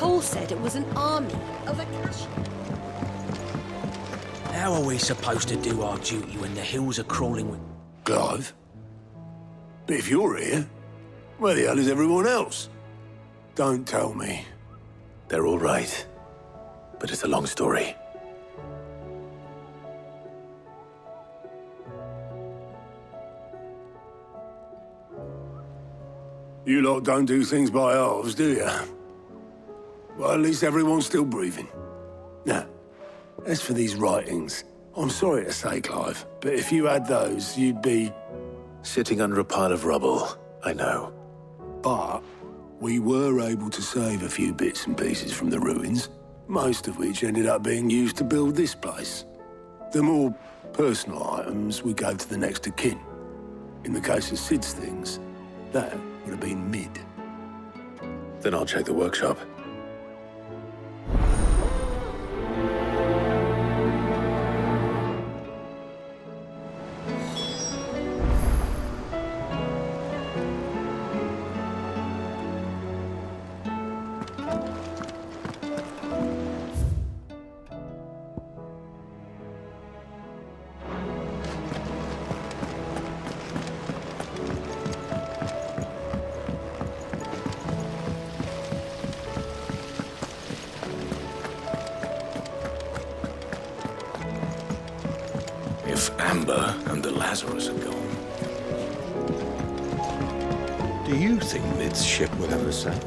Paul said it was an army of Acacia. How are we supposed to do our duty when the hills are crawling with... Clive? But if you're here, where the hell is everyone else? Don't tell me. They're all right. But it's a long story. You lot don't do things by halves, do you? Well, at least everyone's still breathing. Now, as for these writings, I'm sorry to say, Clive, but if you had those, you'd be... Sitting under a pile of rubble, I know. But we were able to save a few bits and pieces from the ruins, most of which ended up being used to build this place. The more personal items we gave to the next of kin. In the case of Sid's things, that would have been mid. Then I'll check the workshop. If Amber and the Lazarus are gone... Do you think Mid's ship will ever sail?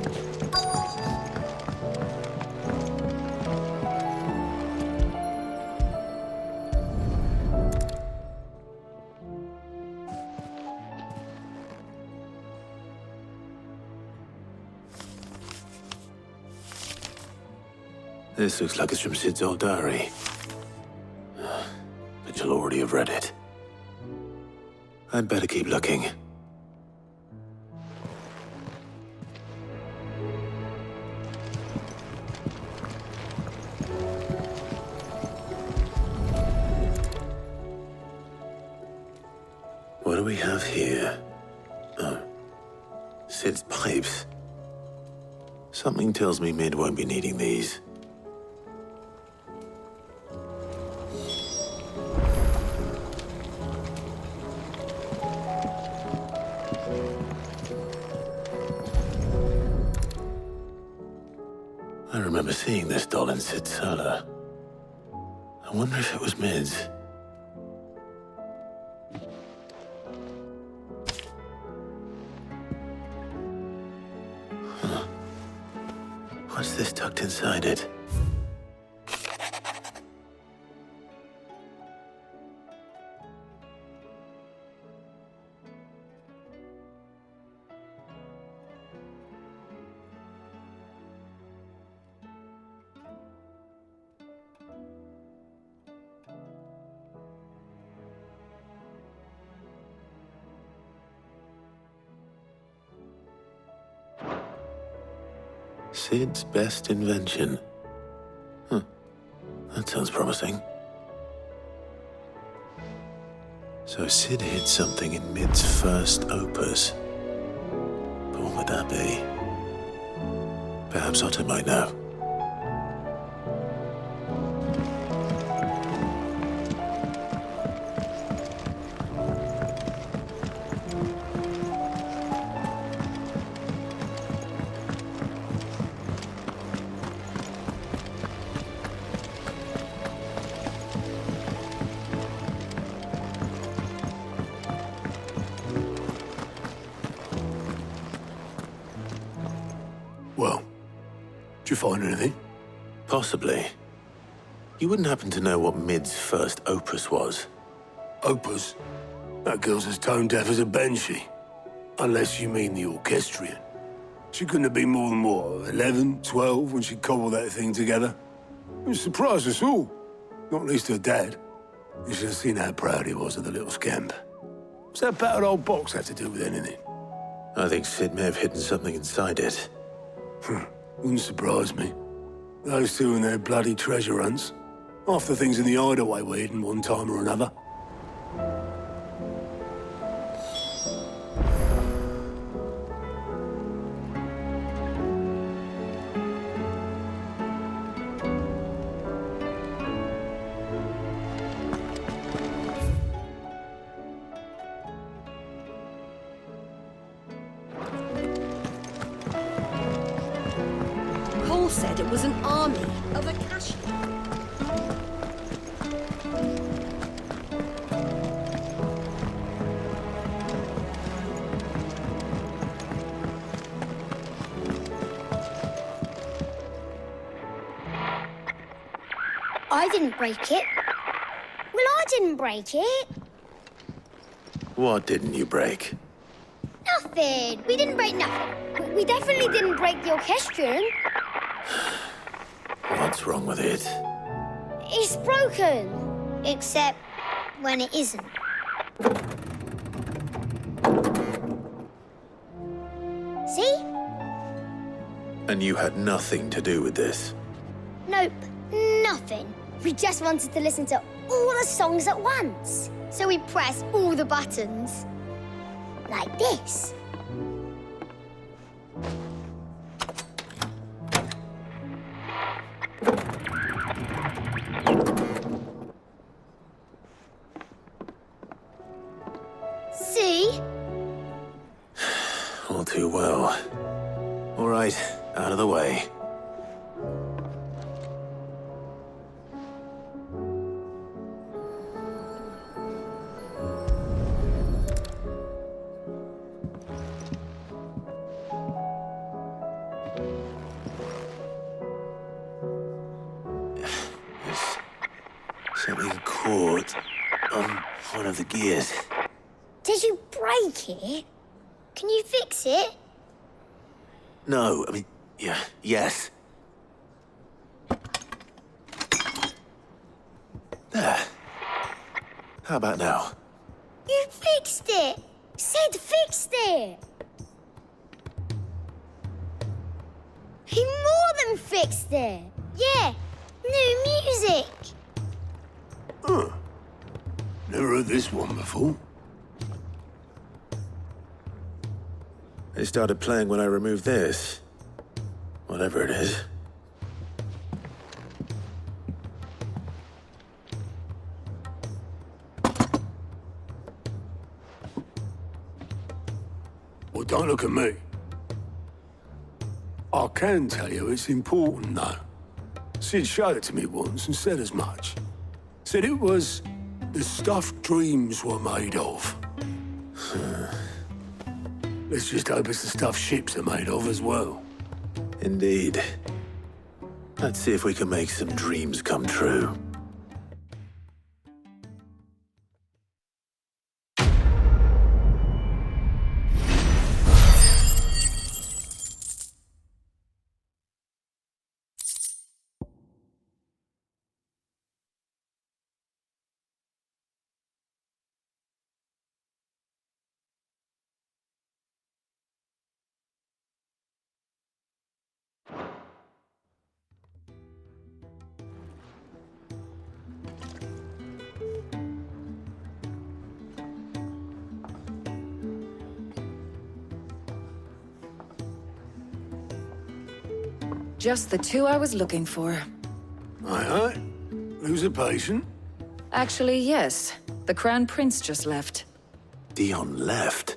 This looks like it's from Sid's old diary. But you'll already have read it. I'd better keep looking. What do we have here? Oh. Sid's pipes. Something tells me Mid won't be needing these. I remember seeing this doll in Sid's cellar. I wonder if it was Mid's. Huh. What's this tucked inside it? Sid's best invention. Huh. That sounds promising. So Sid hid something in Mid's first opus. But what would that be? Perhaps Otto might know. Well, did you find anything? Possibly. You wouldn't happen to know what Mid's first opus was? Opus? That girl's as tone deaf as a banshee. Unless you mean the orchestrion. She couldn't have been more than, what, 11, 12 when she cobbled that thing together? It surprised us all. Not least her dad. You should have seen how proud he was of the little scamp. What's that battered old box have to do with anything? I think Sid may have hidden something inside it. Wouldn't surprise me. Those two and their bloody treasure hunts. Half the things in the hideaway were hidden one time or another. all said it was an army of Akashi. I didn't break it. Well, I didn't break it. What didn't you break? Nothing. We didn't break nothing. We definitely didn't break the orchestrion. What's wrong with it? It's broken. Except when it isn't. See? And you had nothing to do with this? Nope. Nothing. We just wanted to listen to all the songs at once. So we pressed all the buttons. Like this. See? All too well. All right, out of the way. Something caught on one of the gears. Did you break it? Can you fix it? No, yes. There. How about now? You fixed it! Sid fixed it! He more than fixed it! Yeah, new music! Huh. Never heard this one before. It started playing when I removed this. Whatever it is. Well, don't look at me. I can tell you it's important, though. Sid showed it to me once and said as much. Said it was the stuff dreams were made of. Let's just hope it's the stuff ships are made of as well. Indeed. Let's see if we can make some dreams come true. Just the two I was looking for. Aye. Who's a patient? Actually, yes. The Crown Prince just left. Dion left.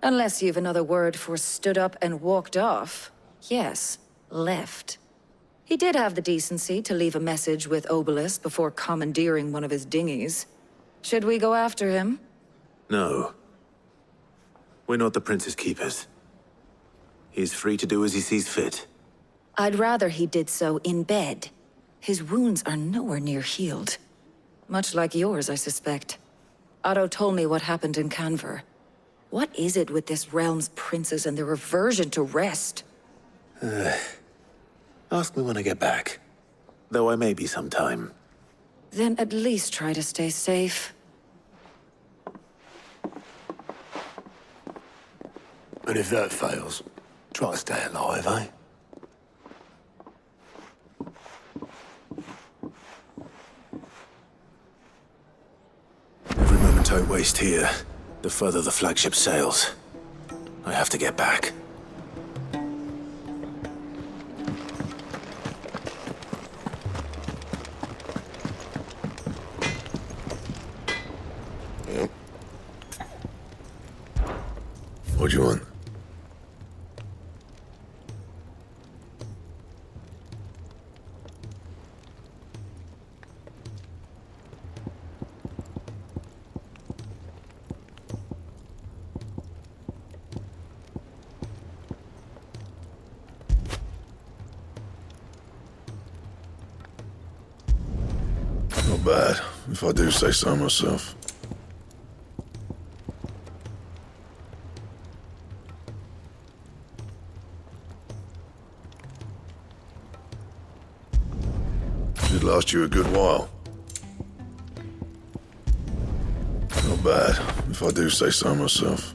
Unless you've another word for stood up and walked off. Yes, left. He did have the decency to leave a message with Obelisk before commandeering one of his dinghies. Should we go after him? No. We're not the Prince's keepers. He's free to do as he sees fit. I'd rather he did so in bed. His wounds are nowhere near healed. Much like yours, I suspect. Otto told me what happened in Canver. What is it with this realm's princes and their aversion to rest? Ask me when I get back. Though I may be sometime. Then at least try to stay safe. And if that fails, try to stay alive, eh? Every moment I waste here, the further the flagship sails. I have to get back. What do you want? bad, if I do say so myself. Should last you a good while. Not bad, if I do say so myself.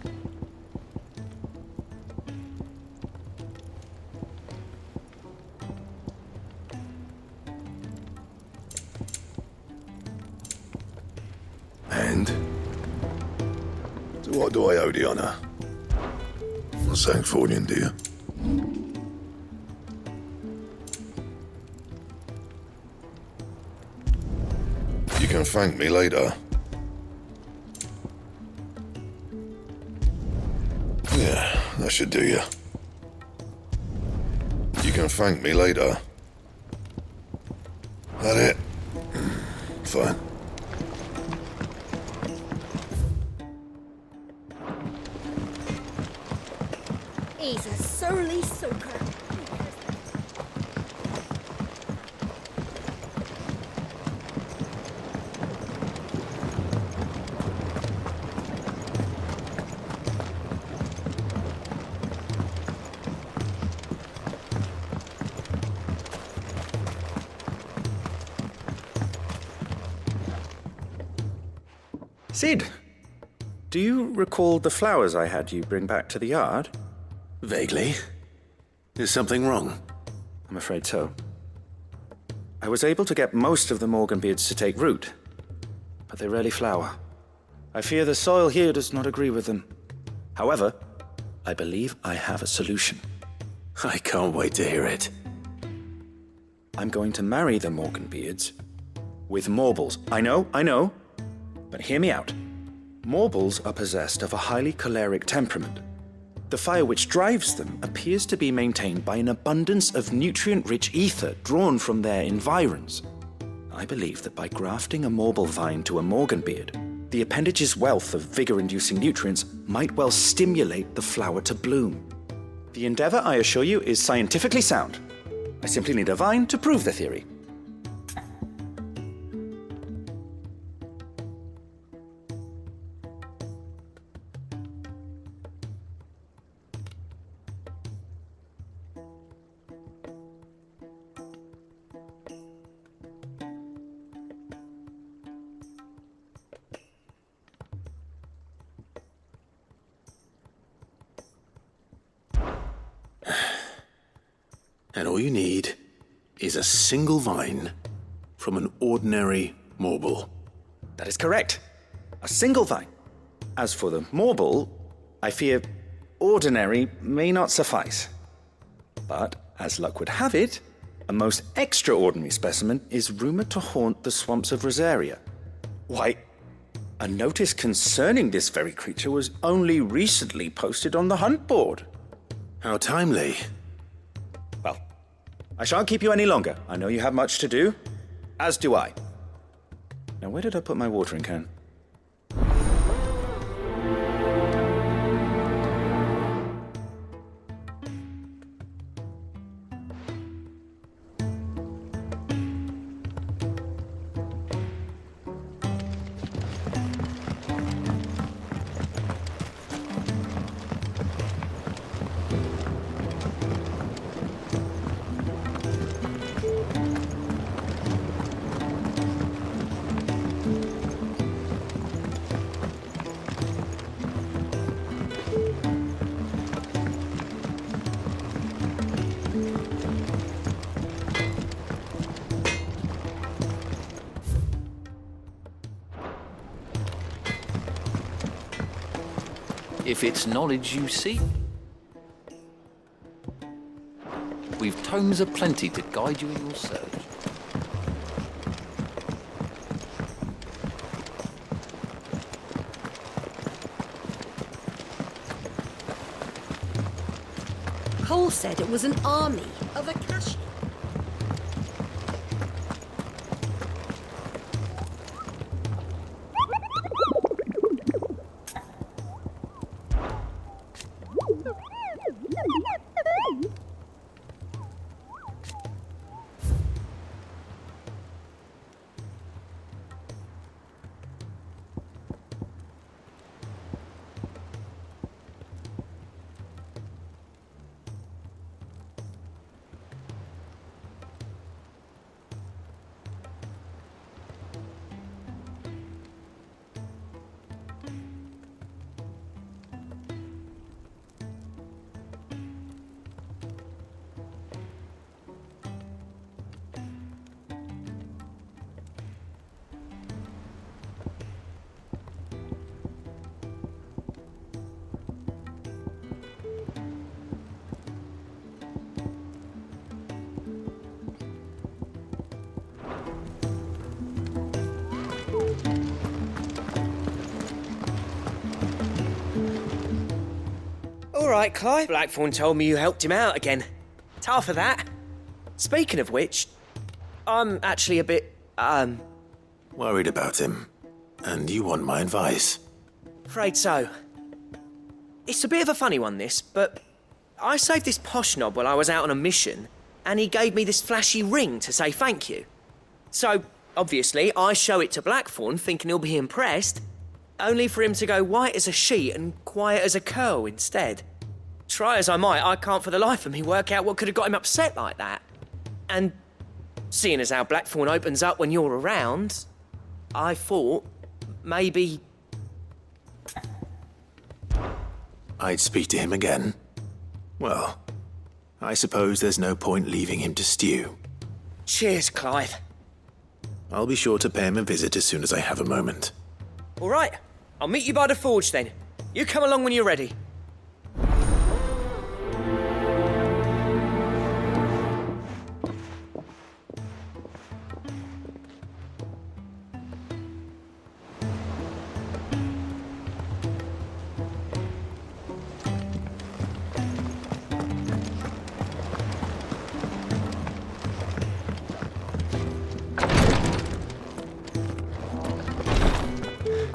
And? So what do I owe the honor? Not saying fortune, do you? You can thank me later. Yeah, that should do you. You can thank me later. That it? Fine. He's a surly soaker. Sid, do you recall the flowers I had you bring back to the yard? Vaguely. Is something wrong? I'm afraid so. I was able to get most of the Morganbeards to take root, but they rarely flower. I fear the soil here does not agree with them. However, I believe I have a solution. I can't wait to hear it. I'm going to marry the Morganbeards with Morbles. I know, but hear me out. Morbles are possessed of a highly choleric temperament. The fire which drives them appears to be maintained by an abundance of nutrient-rich ether drawn from their environs. I believe that by grafting a Morble vine to a Morganbeard, the appendage's wealth of vigor-inducing nutrients might well stimulate the flower to bloom. The endeavor, I assure you, is scientifically sound. I simply need a vine to prove the theory. And all you need is a single vine from an ordinary Morble. That is correct. A single vine. As for the Morble, I fear ordinary may not suffice. But, as luck would have it, a most extraordinary specimen is rumored to haunt the swamps of Rosaria. Why, a notice concerning this very creature was only recently posted on the hunt board. How timely. Well, I shan't keep you any longer. I know you have much to do, as do I. Now, where did I put my watering can? If it's knowledge you seek, we've tomes aplenty to guide you in your search. Cole said it was an army of Akashi. all right, Clive. Blackthorn told me you helped him out again. Tough of that. Speaking of which, I'm actually a bit, Worried about him. And you want my advice? afraid so. It's a bit of a funny one, this, but I saved this posh knob while I was out on a mission, and he gave me this flashy ring to say thank you. So, obviously, I show it to Blackthorn, thinking he'll be impressed, only for him to go white as a sheet and quiet as a curl instead. Try as I might, I can't for the life of me work out what could have got him upset like that. And seeing as how Blackthorn opens up when you're around, I thought maybe... I'd speak to him again. Well, I suppose there's no point leaving him to stew. Cheers, Clive. I'll be sure to pay him a visit as soon as I have a moment. All right, I'll meet you by the forge then. You come along when you're ready.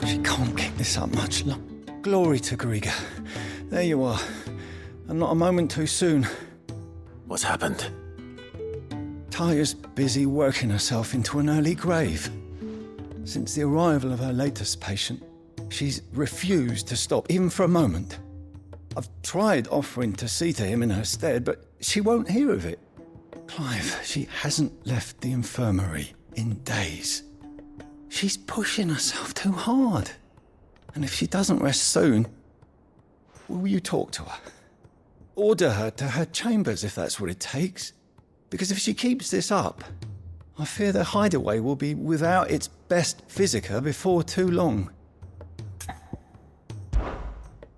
She can't keep this up much longer. Glory to Griga. There you are. And not a moment too soon. What's happened? Taya's busy working herself into an early grave. Since the arrival of her latest patient, she's refused to stop, even for a moment. I've tried offering to see to him in her stead, but she won't hear of it. Clive, she hasn't left the infirmary in days. She's pushing herself too hard. And if she doesn't rest soon, will you talk to her? Order her to her chambers if that's what it takes. Because if she keeps this up, I fear the hideaway will be without its best physica before too long.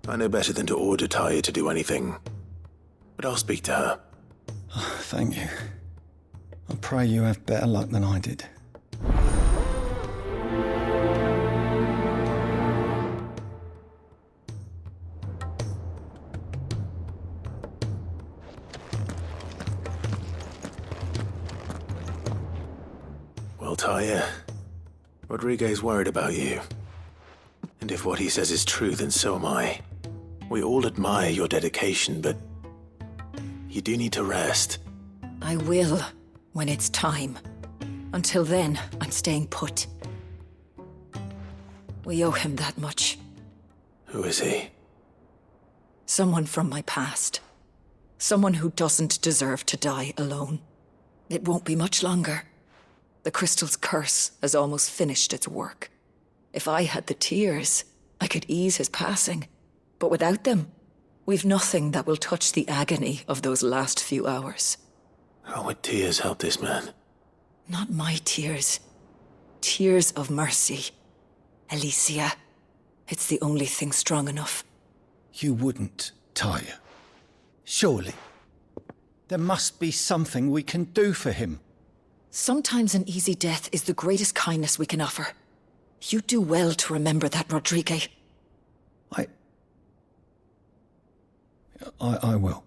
I know better than to order Taya to do anything. But I'll speak to her. Oh, thank you. I pray you have better luck than I did. Well, Taya, Rodriguez worried about you. And if what he says is true, then so am I. We all admire your dedication, but you do need to rest. I will, when it's time. Until then, I'm staying put. We owe him that much. Who is he? Someone from my past. Someone who doesn't deserve to die alone. It won't be much longer. The crystal's curse has almost finished its work. If I had the tears, I could ease his passing. But without them, we've nothing that will touch the agony of those last few hours. How would tears help this man? Not my tears. Tears of mercy. Alicia, it's the only thing strong enough. You wouldn't, Taya. Surely. There must be something we can do for him. Sometimes an easy death is the greatest kindness we can offer. You do well to remember that, Rodrigue. I will.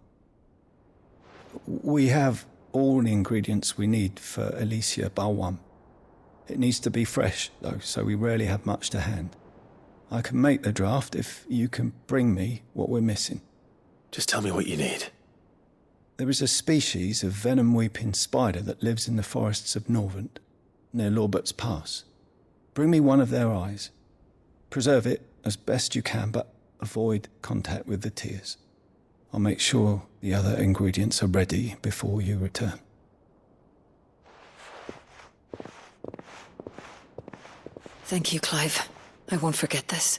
We have all the ingredients we need for Alicia Balwam. It needs to be fresh, though, so we rarely have much to hand. I can make the draft if you can bring me what we're missing. Just tell me what you need. There is a species of venom-weeping spider that lives in the forests of Norvent, near Lorbert's Pass. Bring me one of their eyes. Preserve it as best you can, but avoid contact with the tears. I'll make sure the other ingredients are ready before you return. Thank you, Clive. I won't forget this.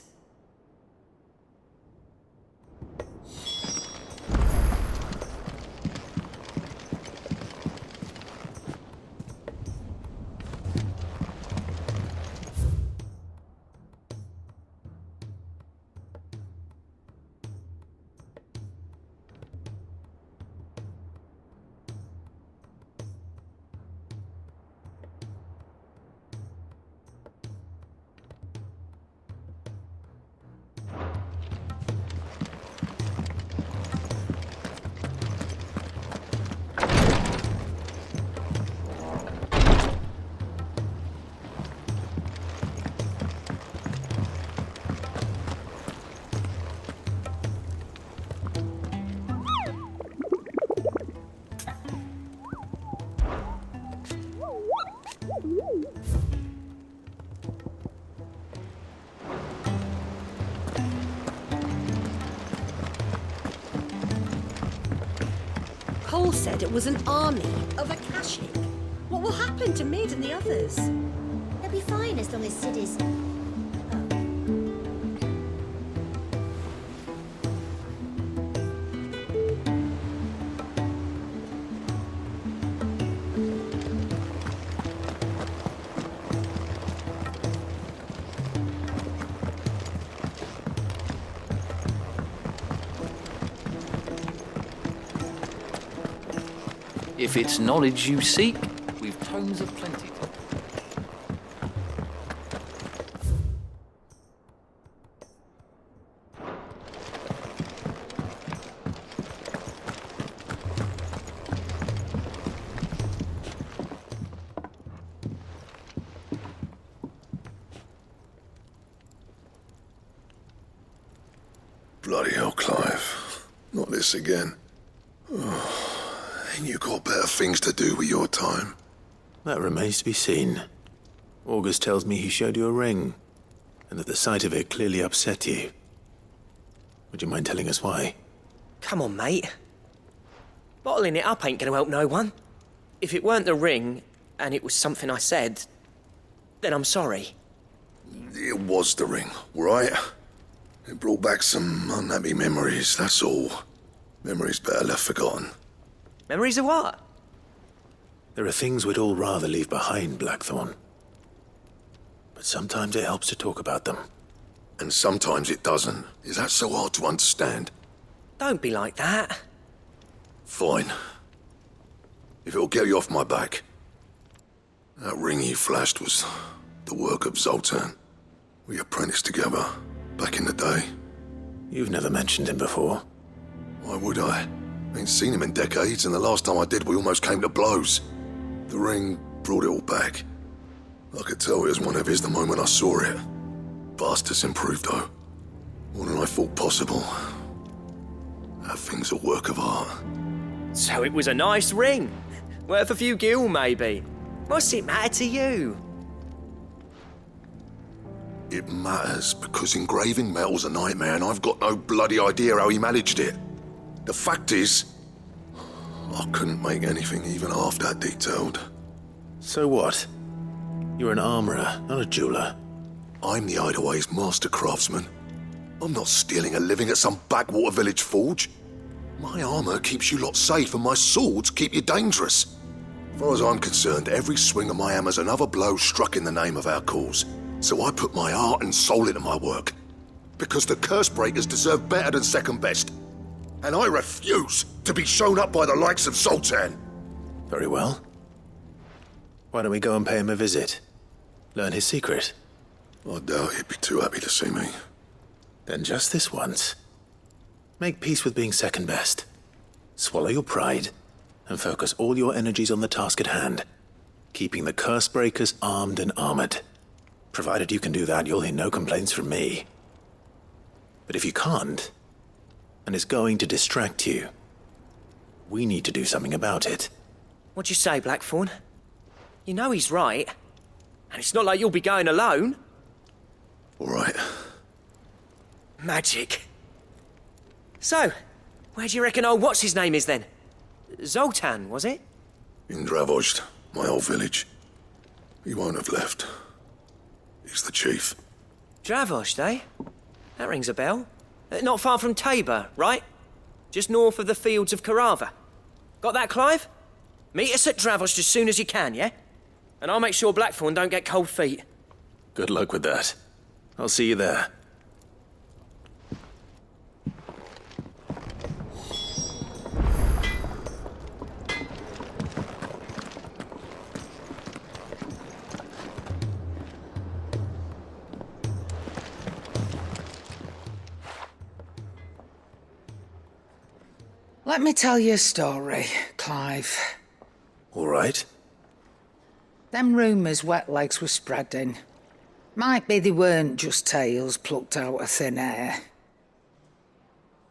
Cole said it was an army of Akashic. What will happen to Mid and the others? They'll be fine as long as Sid is... If it's knowledge you seek, we've tomes of plenty. Bloody hell, Clive. Not this again. Ain't you got better things to do with your time? That remains to be seen. August tells me he showed you a ring, and that the sight of it clearly upset you. Would you mind telling us why? Come on, mate. Bottling it up ain't gonna help no one. If it weren't the ring, and it was something I said, then I'm sorry. It was the ring, right? It brought back some unhappy memories, that's all. Memories better left forgotten. Memories of what? There are things we'd all rather leave behind, Blackthorn. But sometimes it helps to talk about them. And sometimes it doesn't. Is that so hard to understand? Don't be like that. Fine. If it'll get you off my back. That ring you flashed was the work of Zoltan. We apprenticed together, back in the day. You've never mentioned him before. Why would I? Ain't seen him in decades, and the last time I did, we almost came to blows. The ring brought it all back. I could tell it was one of his the moment I saw it. Bastard's improved, though. More than I thought possible. That thing's a work of art. So it was a nice ring. Worth a few gil, maybe. What's it matter to you? It matters because engraving metal's a nightmare, and I've got no bloody idea how he managed it. The fact is, I couldn't make anything even half that detailed. So what? You're an armorer, not a jeweler. I'm the Hideaway's master craftsman. I'm not stealing a living at some backwater village forge. My armor keeps you lot safe, and my swords keep you dangerous. As far as I'm concerned, every swing of my hammer's another blow struck in the name of our cause. So I put my heart and soul into my work. Because the curse breakers deserve better than second best. And I refuse to be shown up by the likes of Zoltan. Very well. Why don't we go and pay him a visit? Learn his secret. I doubt he'd be too happy to see me. Then just this once. Make peace with being second best. Swallow your pride, and focus all your energies on the task at hand. Keeping the curse breakers armed and armored. Provided you can do that, you'll hear no complaints from me. But if you can't, and it's going to distract you, we need to do something about it. What'd you say, Blackthorn? You know he's right. And it's not like you'll be going alone. All right. Magic. So, where do you reckon old what's-his-name is then? Zoltan, was it? In Dravozd, my old village. He won't have left. He's the chief. Dravozd, eh? That rings a bell. Not far from Tabor, right? Just north of the fields of Carava. Got that, Clive? Meet us at Dravozd as soon as you can, yeah? And I'll make sure Blackthorn don't get cold feet. Good luck with that. I'll see you there. Let me tell you a story, Clive. All right. Them rumours Wetlegs were spreading. Might be they weren't just tales plucked out of thin air.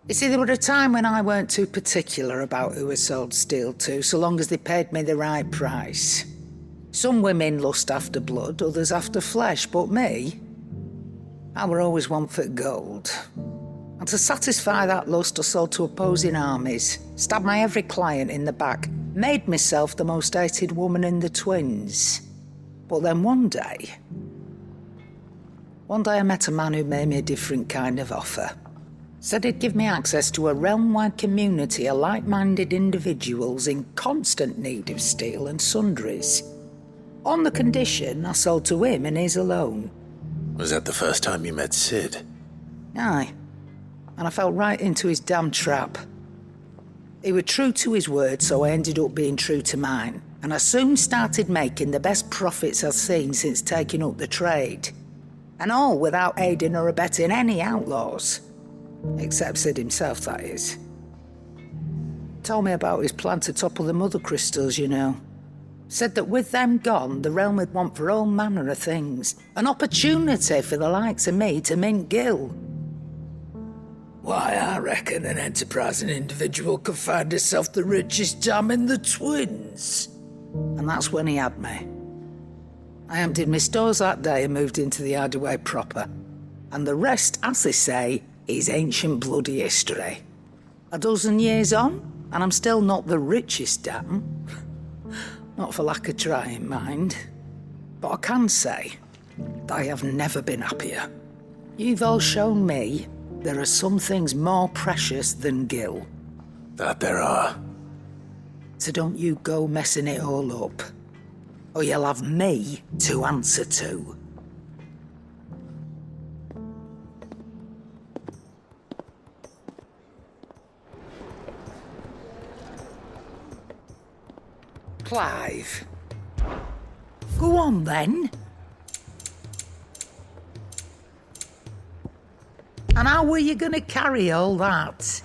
You see, there were a time when I weren't too particular about who I sold steel to, so long as they paid me the right price. Some women lust after blood, others after flesh, but me, I were always one for gold. And to satisfy that lust, I sold to opposing armies, stabbed my every client in the back, made myself the most hated woman in the twins. But then one day I met a man who made me a different kind of offer. Said he'd give me access to a realm-wide community of like-minded individuals in constant need of steel and sundries. On the condition I sold to him and his alone. Was that the first time you met Sid? Aye. And I fell right into his damn trap. He was true to his word, so I ended up being true to mine. And I soon started making the best profits I've seen since taking up the trade. And all without aiding or abetting any outlaws. Except Sid himself, that is. Told me about his plan to topple the mother crystals, you know. Said that with them gone, the realm would want for all manner of things. An opportunity for the likes of me to mint Gil. Why, I reckon an enterprising individual could find himself the richest dam in the twins. And that's when he had me. I emptied my stores that day and moved into the Hideaway proper. And the rest, as they say, is ancient bloody history. A dozen years on, and I'm still not the richest dam. Not for lack of trying, mind. But I can say, I have never been happier. You've all shown me there are some things more precious than Gil. That there are. So don't you go messing it all up, or you'll have me to answer to. Clive. Go on, then. And how were you going to carry all that?